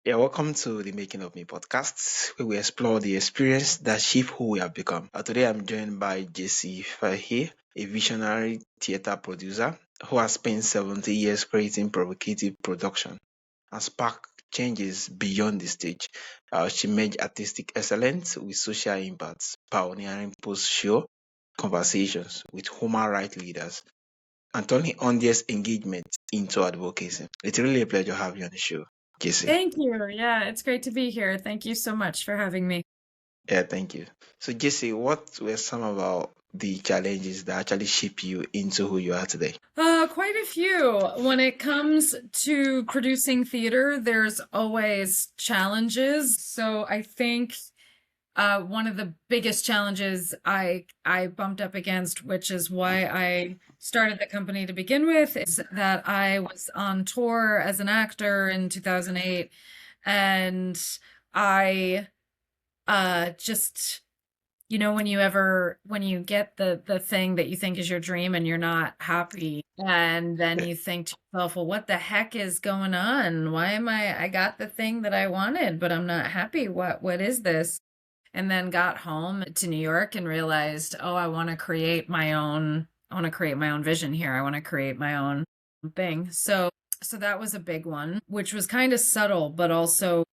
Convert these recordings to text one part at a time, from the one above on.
Yeah, welcome to the Making of Me podcast, where we explore the experience that shape who we have become. Today, I'm joined by Jessie Fahay, a visionary theater producer who has spent 70 years creating provocative production and spark changes beyond the stage. She merged artistic excellence with social impacts, pioneering post-show conversations with human rights leaders and turning audience engagement into advocacy. It's really a pleasure having you on the show, Jessie. Thank you. Yeah, it's great to be here. Thank you so much for having me. Yeah, thank you. So, Jesse, what were some about the challenges that actually shape you into who you are today? Quite a few. When it comes to producing theater, there's always challenges. So I think one of the biggest challenges I bumped up against, which is why I started the company to begin with, is that I was on tour as an actor in 2008, and I just when you get the thing that you think is your dream and you're not happy, and then you think to yourself, well, what the heck is going on? Why am I got the thing that I wanted, but I'm not happy. What is this? And then got home to New York and realized, oh, I want to create my own vision here. I want to create my own thing. So that was a big one, which was kind of subtle, but also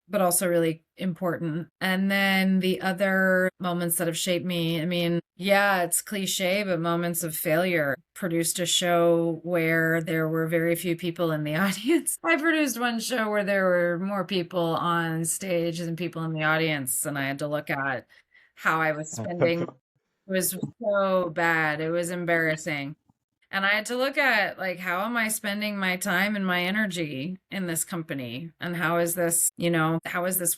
really important. And then the other moments that have shaped me, I mean, yeah, it's cliche, but moments of failure. Produced a show where there were very few people in the audience. I produced one show where there were more people on stage than people in the audience, and I had to look at how I was spending. It was so bad. It was embarrassing. And I had to look at, like, how am I spending my time and my energy in this company? And how is this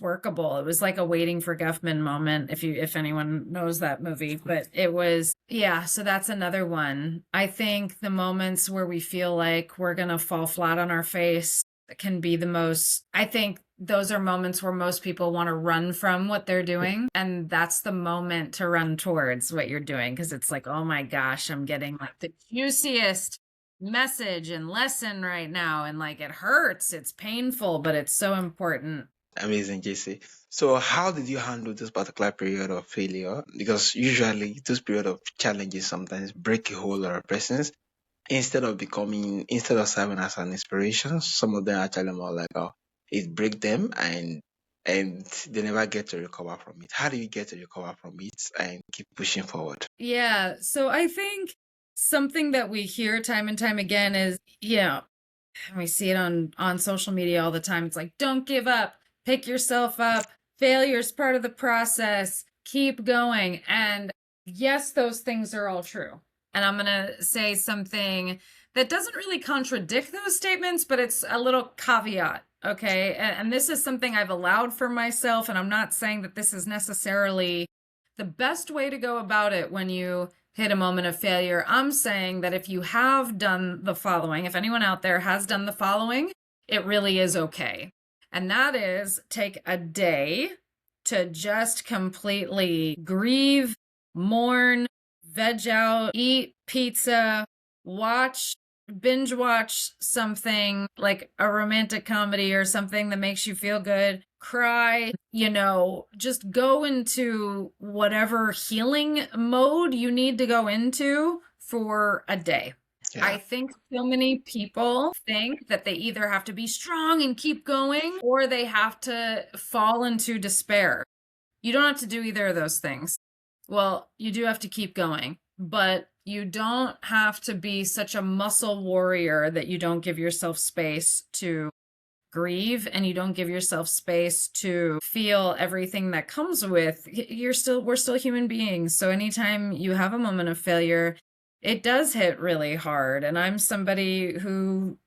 workable? It was like a Waiting for Guffman moment, if anyone knows that movie. But it was, yeah, so that's another one. I think the moments where we feel like we're gonna fall flat on our face can be the most, I think those are moments where most people want to run from what they're doing. And that's the moment to run towards what you're doing. Cause it's like, oh my gosh, I'm getting like the juiciest message and lesson right now. And like, it hurts, it's painful, but it's so important. Amazing, Jesse. So, how did you handle this particular period of failure? Because usually, this period of challenges sometimes break a whole lot of persons. Instead of serving as an inspiration, some of them actually more like, oh, it break them and they never get to recover from it. How do you get to recover from it and keep pushing forward? Yeah. So I think something that we hear time and time again is, and we see it on social media all the time. It's like, don't give up, pick yourself up. Failure is part of the process. Keep going. And yes, those things are all true. And I'm going to say something that doesn't really contradict those statements, but it's a little caveat. Okay. And this is something I've allowed for myself. And I'm not saying that this is necessarily the best way to go about it when you hit a moment of failure. I'm saying that if you have done the following, if anyone out there has done the following, it really is okay. And that is, take a day to just completely grieve, mourn, veg out, eat pizza, binge watch something like a romantic comedy or something that makes you feel good, cry, just go into whatever healing mode you need to go into for a day. Yeah. I think so many people think that they either have to be strong and keep going or they have to fall into despair. You don't have to do either of those things. Well, you do have to keep going, but you don't have to be such a muscle warrior that you don't give yourself space to grieve and you don't give yourself space to feel everything that comes with. We're still human beings. So anytime you have a moment of failure, it does hit really hard. And I'm somebody who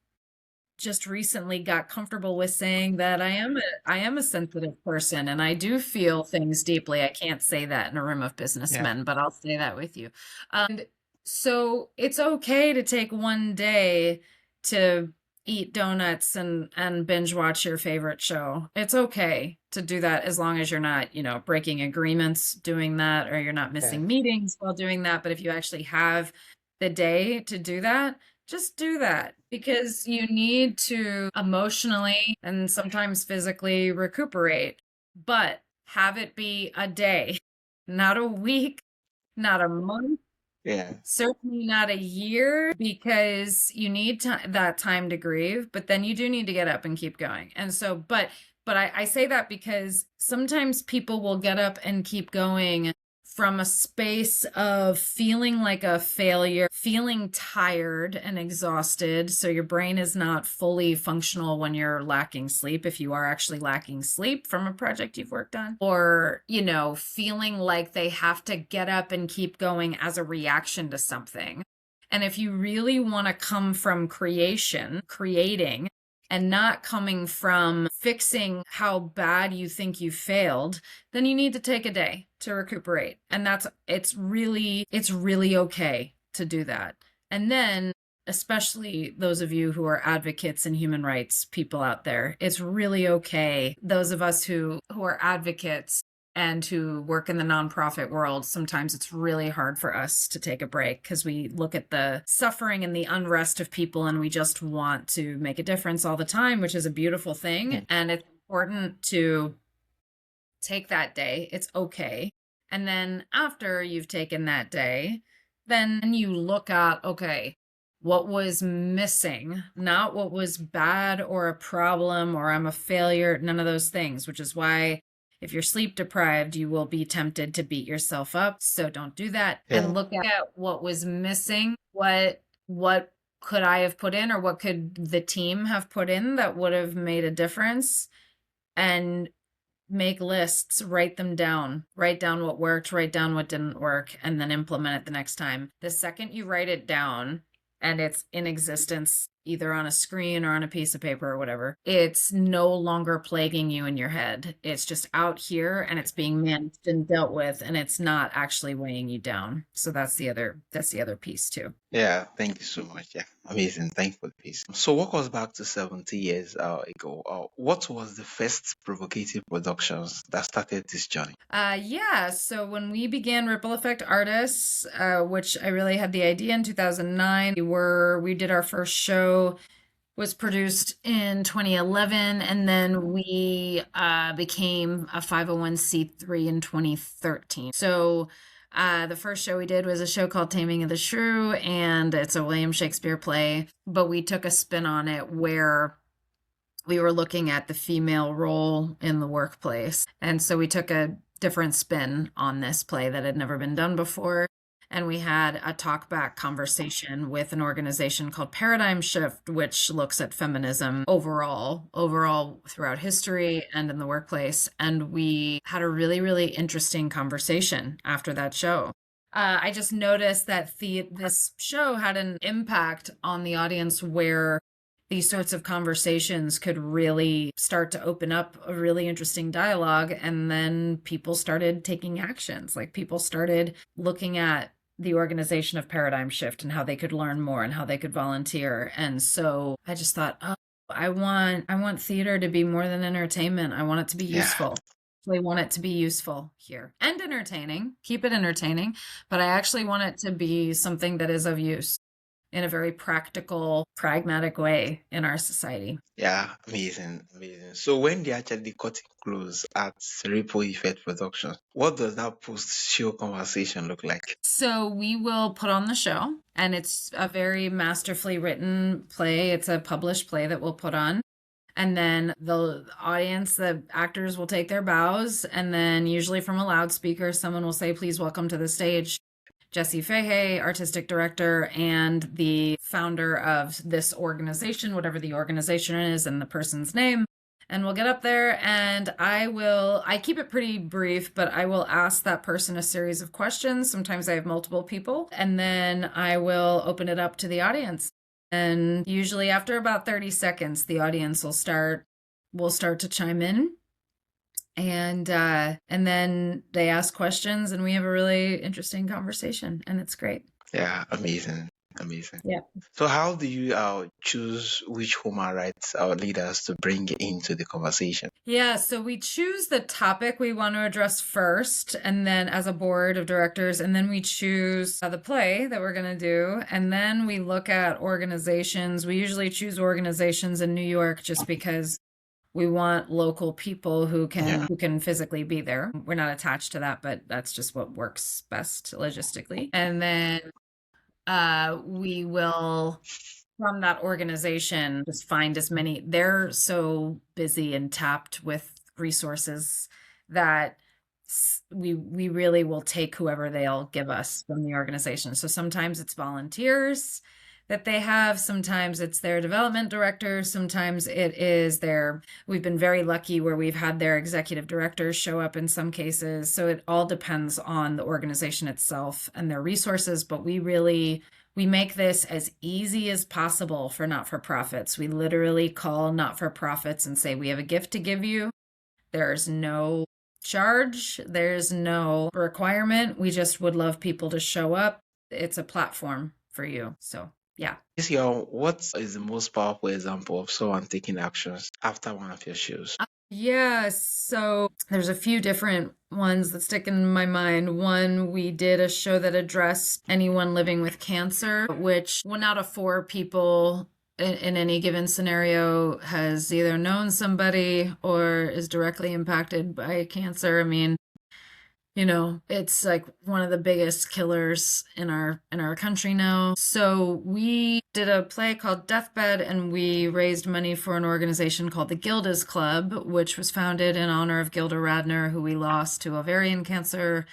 just recently got comfortable with saying that I am a sensitive person and I do feel things deeply. I can't say that in a room of businessmen, but I'll say that with you. And so it's okay to take one day to eat donuts and binge watch your favorite show. It's okay to do that as long as you're not, breaking agreements doing that, or you're not missing meetings while doing that. But if you actually have the day to do that, Just do that because you need to emotionally and sometimes physically recuperate, but have it be a day, not a week, not a month, Yeah. certainly not a year, because you need that time to grieve, but then you do need to get up and keep going. And so, but I say that because sometimes people will get up and keep going from a space of feeling like a failure, feeling tired and exhausted. So your brain is not fully functional when you're lacking sleep, if you are actually lacking sleep from a project you've worked on, or, feeling like they have to get up and keep going as a reaction to something. And if you really want to come from creating, and not coming from fixing how bad you think you failed, then you need to take a day to recuperate. And it's really okay to do that. And then, especially those of you who are advocates and human rights people out there, it's really okay. Those of us who are advocates and who work in the nonprofit world, sometimes it's really hard for us to take a break because we look at the suffering and the unrest of people and we just want to make a difference all the time, which is a beautiful thing. And it's important to take that day. It's okay. And then after you've taken that day, then you look at, okay, what was missing, not what was bad or a problem or I'm a failure, none of those things, which is why if you're sleep deprived, you will be tempted to beat yourself up. So don't do that. And look at what was missing. What could I have put in, or what could the team have put in that would have made a difference? And make lists, write them down, write down what worked, write down what didn't work, and then implement it the next time. The second you write it down and it's in existence, either on a screen or on a piece of paper or whatever, it's no longer plaguing you in your head. It's just out here and it's being managed and dealt with, and it's not actually weighing you down. So that's the other piece too. Yeah, thank you so much. Yeah, amazing. Thank you for the piece. So, walk us back to 70 years ago. What was the first provocative productions that started this journey? Yeah. So when we began Ripple Effect Artists, which I really had the idea in 2009, we did our first show, was produced in 2011, and then we became a 501c3 in 2013. So the first show we did was a show called Taming of the Shrew, and it's a William Shakespeare play, but we took a spin on it where we were looking at the female role in the workplace. And so we took a different spin on this play that had never been done before. And we had a talkback conversation with an organization called Paradigm Shift, which looks at feminism overall throughout history and in the workplace. And we had a really, really interesting conversation after that show. I just noticed that this show had an impact on the audience where these sorts of conversations could really start to open up a really interesting dialogue. And then people started taking actions. Like, people started looking at the organization of Paradigm Shift and how they could learn more and how they could volunteer. And so I just thought, oh, I want theater to be more than entertainment. I want it to be useful. I want it to be useful here and entertaining. Keep it entertaining, but I actually want it to be something that is of use in a very practical, pragmatic way in our society. Yeah, amazing. So when they actually cut it close at Ripple Effect Productions, what does that post-show conversation look like? So we will put on the show, and it's a very masterfully written play. It's a published play that we'll put on. And then the audience, the actors will take their bows, and then usually from a loudspeaker, someone will say, "Please welcome to the stage Jessie Fahay, artistic director and the founder of this organization," whatever the organization is and the person's name. And we'll get up there, and I keep it pretty brief, but I will ask that person a series of questions. Sometimes I have multiple people, and then I will open it up to the audience. And usually after about 30 seconds, the audience will start to chime in. And then they ask questions, and we have a really interesting conversation, and it's great. Yeah, amazing. Amazing. Yeah. So how do you choose which human rights leaders to bring into the conversation? Yeah, so we choose the topic we want to address first, and then as a board of directors, and then we choose the play that we're going to do, and then we look at organizations. We usually choose organizations in New York just because we want local people who Yeah. can physically be there. We're not attached to that, but that's just what works best logistically. And then we will from that organization just find as many. They're so busy and tapped with resources that we really will take whoever they'll give us from the organization. So sometimes it's volunteers that they have, sometimes it's their development director, sometimes it is we've been very lucky where we've had their executive directors show up in some cases. So it all depends on the organization itself and their resources, but we make this as easy as possible for not-for-profits. We literally call not-for-profits and say, we have a gift to give you. There's no charge. There's no requirement. We just would love people to show up. It's a platform for you. So, yeah. What is the most powerful example of someone taking actions after one of your shows? Yeah, so there's a few different ones that stick in my mind. One, we did a show that addressed anyone living with cancer, which 1 out of 4 people in any given scenario has either known somebody or is directly impacted by cancer. I mean, it's like one of the biggest killers in our country now. So we did a play called Deathbed, and we raised money for an organization called the Gilda's Club, which was founded in honor of Gilda Radner, who we lost to ovarian cancer.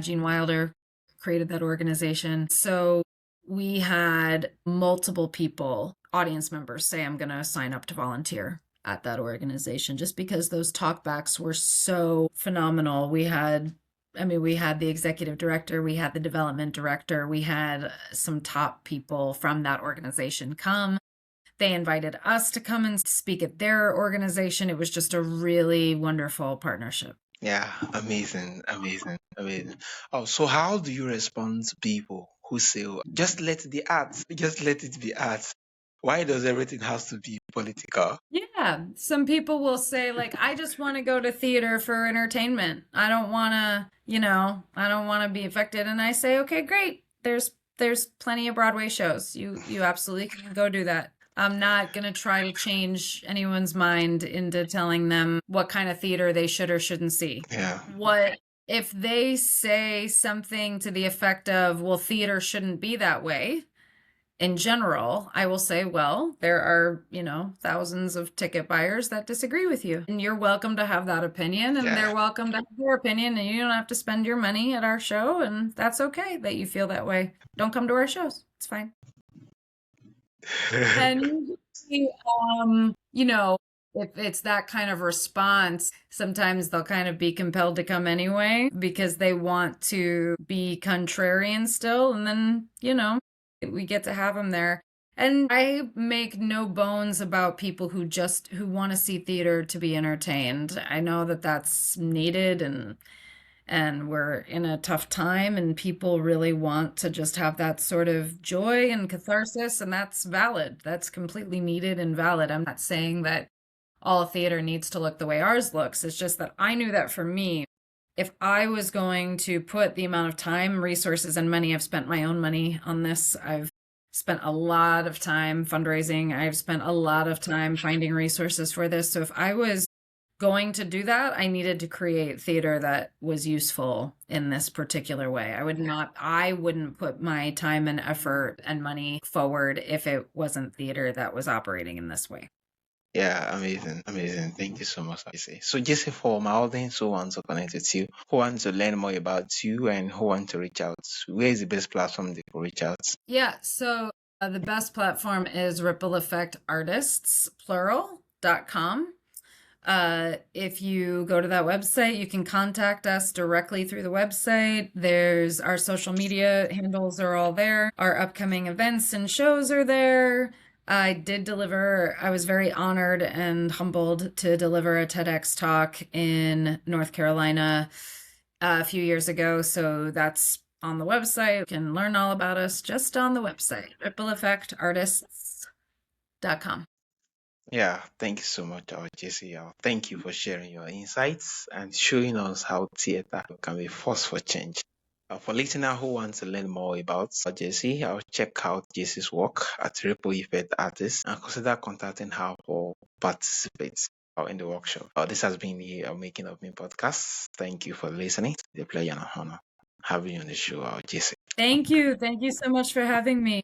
Gene Wilder created that organization. So we had multiple people, audience members, say, I'm going to sign up to volunteer at that organization, just because those talkbacks were so phenomenal. We had the executive director, we had the development director, we had some top people from that organization come. They invited us to come and speak at their organization. It was just a really wonderful partnership. Yeah, amazing, amazing, amazing. Oh, so how do you respond to people who say, just let it be art, just let it be art? Why does everything have to be political? Yeah, some people will say, like, I just want to go to theater for entertainment. I don't want to be affected. And I say, okay, great. There's plenty of Broadway shows. You absolutely can go do that. I'm not going to try to change anyone's mind into telling them what kind of theater they should or shouldn't see. Yeah. What if they say something to the effect of, well, theater shouldn't be that way? In general, I will say, well, there are, thousands of ticket buyers that disagree with you. And you're welcome to have that opinion, and they're welcome to have their opinion, and you don't have to spend your money at our show, and that's okay that you feel that way. Don't come to our shows. It's fine. And if it's that kind of response, sometimes they'll kind of be compelled to come anyway because they want to be contrarian still. And then, we get to have them there. And I make no bones about people who want to see theater to be entertained. I know that that's needed, and we're in a tough time, and people really want to just have that sort of joy and catharsis, and that's valid. That's completely needed and valid. I'm not saying that all theater needs to look the way ours looks. It's just that I knew that for me, if I was going to put the amount of time, resources, and money, I've spent my own money on this. I've spent a lot of time fundraising. I've spent a lot of time finding resources for this. So if I was going to do that, I needed to create theater that was useful in this particular way. I wouldn't put my time and effort and money forward if it wasn't theater that was operating in this way. Yeah, amazing, amazing. Thank you so much, Jessie. So, Jessie, for my audience who want to connect with you, who want to learn more about you, and who want to reach out, where is the best platform they can reach out? Yeah, so the best platform is rippleeffectartists.com. If you go to that website, you can contact us directly through the website. There's our social media handles are all there. Our upcoming events and shows are there. I was very honored and humbled to deliver a TEDx talk in North Carolina a few years ago. So that's on the website. You can learn all about us just on the website, rippleeffectartists.com. Yeah, thank you so much, Jessie. Thank you for sharing your insights and showing us how theater can be force for change. For listeners who want to learn more about Jessie, I'll check out Jessie's work at Ripple Effect Artists and consider contacting her for participate in the workshop. This has been the Making of Me podcast. Thank you for listening. It's a pleasure and an honor having you on the show, Jessie. Thank you. Thank you so much for having me.